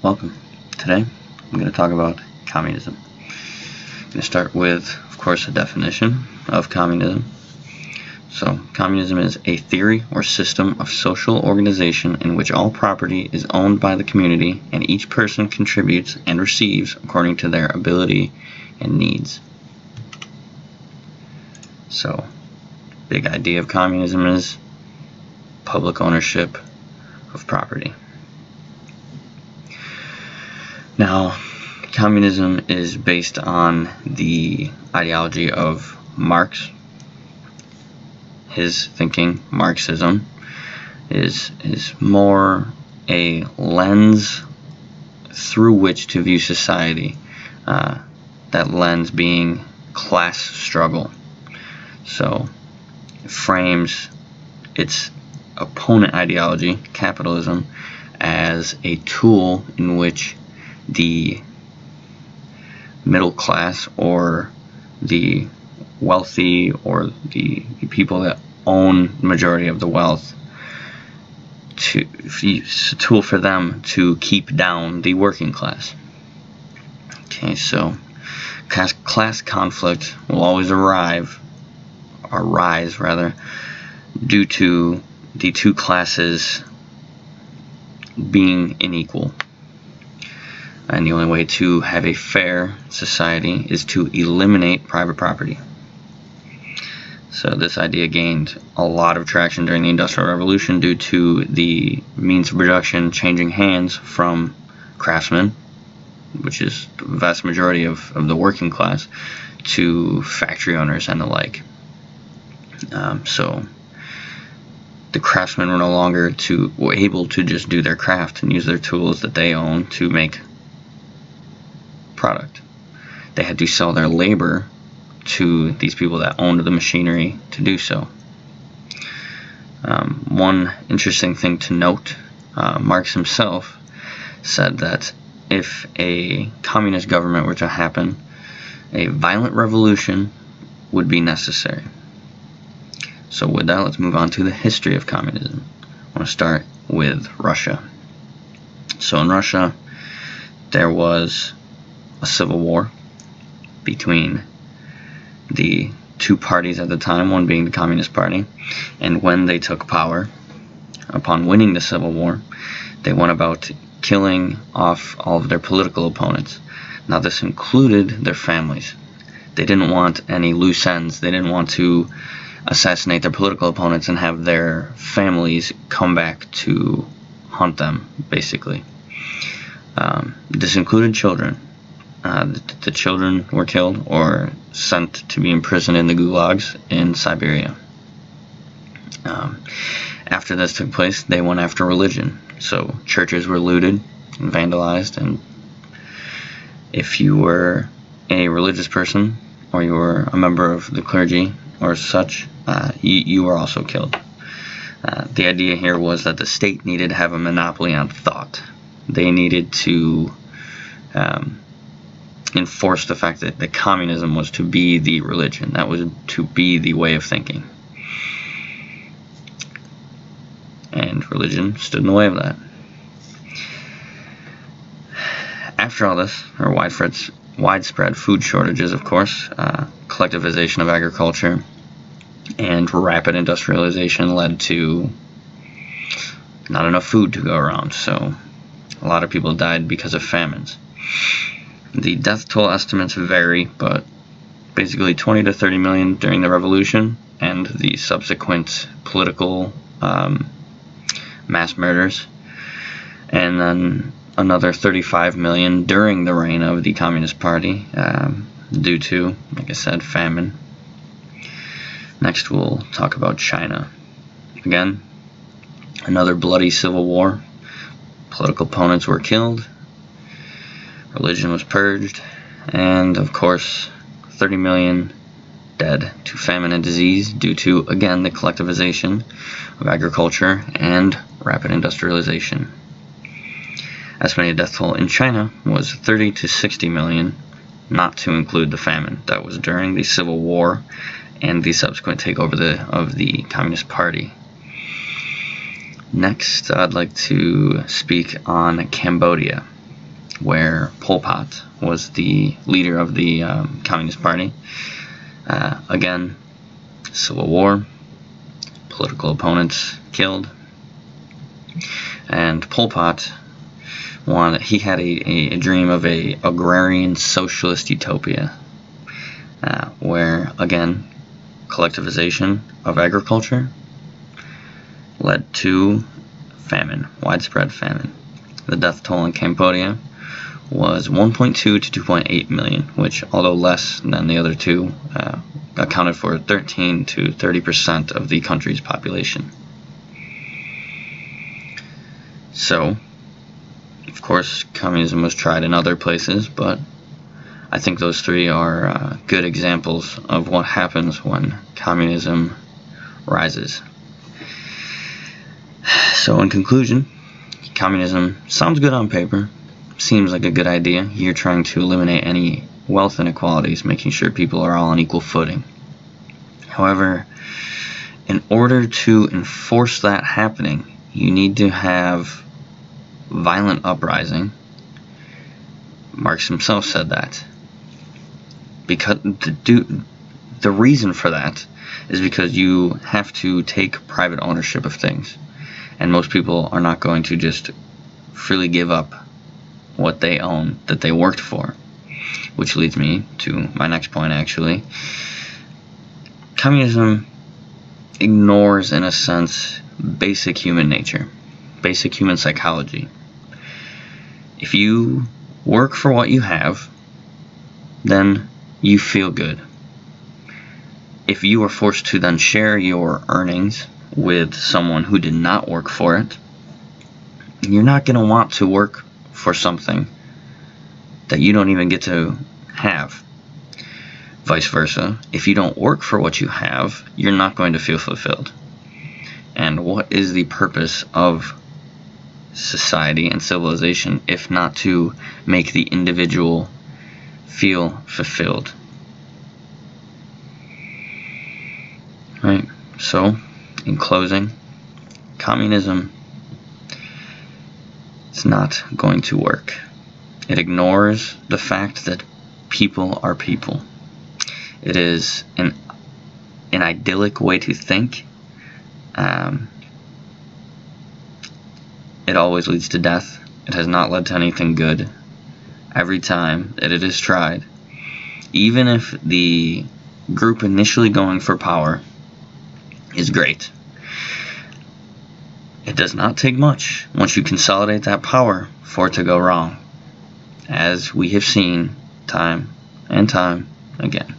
Welcome. Today I'm going to talk about communism. I'm going to start with, of course, a definition of communism. So, communism is a theory or system of social organization in which all property is owned by the community and each person contributes and receives according to their ability and needs. So, big idea of communism is public ownership of property. Now, communism is based on the ideology of Marx. His thinking, Marxism, is more a lens through which to view society, that lens being class struggle. So it frames its opponent ideology, capitalism, as a tool in which the middle class or the wealthy or the people that own the majority of the wealth, it's a tool for them to keep down the working class. Okay, so class conflict will always rise due to the two classes being unequal. And the only way to have a fair society is to eliminate private property. So this idea gained a lot of traction during the Industrial Revolution due to the means of production changing hands from craftsmen, which is the vast majority of the working class, to factory owners and the like. So the craftsmen were no longer able to just do their craft and use their tools that they own to make product. They had to sell their labor to these people that owned the machinery to do so. One interesting thing to note, Marx himself said that if a communist government were to happen, a violent revolution would be necessary. So with that, let's move on to the history of communism. I want to start with Russia. So in Russia, there was a civil war between the two parties at the time, one being the Communist Party, and when they took power, upon winning the civil war, they went about killing off all of their political opponents. Now this included their families. They didn't want any loose ends. They didn't want to assassinate their political opponents and have their families come back to hunt them, basically. This included children. The children were killed or sent to be imprisoned in the gulags in Siberia. After this took place, they went after religion. So churches were looted and vandalized, and if you were a religious person or you were a member of the clergy or such, you were also killed. The idea here was that the state needed to have a monopoly on thought. They needed to enforce the fact that communism was to be the religion. That was to be the way of thinking. And religion stood in the way of that. After all this, there were widespread food shortages, of course, collectivization of agriculture, and rapid industrialization led to not enough food to go around, so a lot of people died because of famines. The death toll estimates vary, but basically 20 to 30 million during the revolution and the subsequent political mass murders, and then another 35 million during the reign of the Communist Party due to, like I said, famine. Next we'll talk about China. Again, another bloody civil war. Political opponents were killed, religion was purged, and of course 30 million dead to famine and disease due to, again, the collectivization of agriculture and rapid industrialization. Estimated death toll in China was 30 to 60 million, not to include the famine. That was during the Civil War and the subsequent takeover of the Communist Party. Next, I'd like to speak on Cambodia. where Pol Pot was the leader of the Communist Party. Again, civil war, political opponents killed, and Pol Pot he had a dream of a agrarian socialist utopia, where, again, collectivization of agriculture led to famine, widespread famine. The death toll in Cambodia was 1.2 to 2.8 million, which, although less than the other two, accounted for 13 to 30% of the country's population. So, of course, communism was tried in other places, but I think those three are good examples of what happens when communism rises. So, in conclusion, communism sounds good on paper, seems like a good idea. You're trying to eliminate any wealth inequalities, making sure people are all on equal footing. However, in order to enforce that happening, you need to have violent uprising. Marx himself said that. Because the reason for that is because you have to take private ownership of things. And most people are not going to just freely give up what they own that they worked for. Which leads me to my next point, actually. Communism ignores, in a sense, basic human nature, basic human psychology. If you work for what you have, then you feel good. If you are forced to then share your earnings with someone who did not work for it, you're not going to want to work for something that you don't even get to have. Vice versa, if you don't work for what you have, you're not going to feel fulfilled. And what is the purpose of society and civilization if not to make the individual feel fulfilled? Right? So, in closing, communism is not going to work. It ignores the fact that people are people. It is an idyllic way to think. It always leads to death. It has not led to anything good every time that it is tried. Even if the group initially going for power is great, it does not take much once you consolidate that power for it to go wrong, as we have seen time and time again.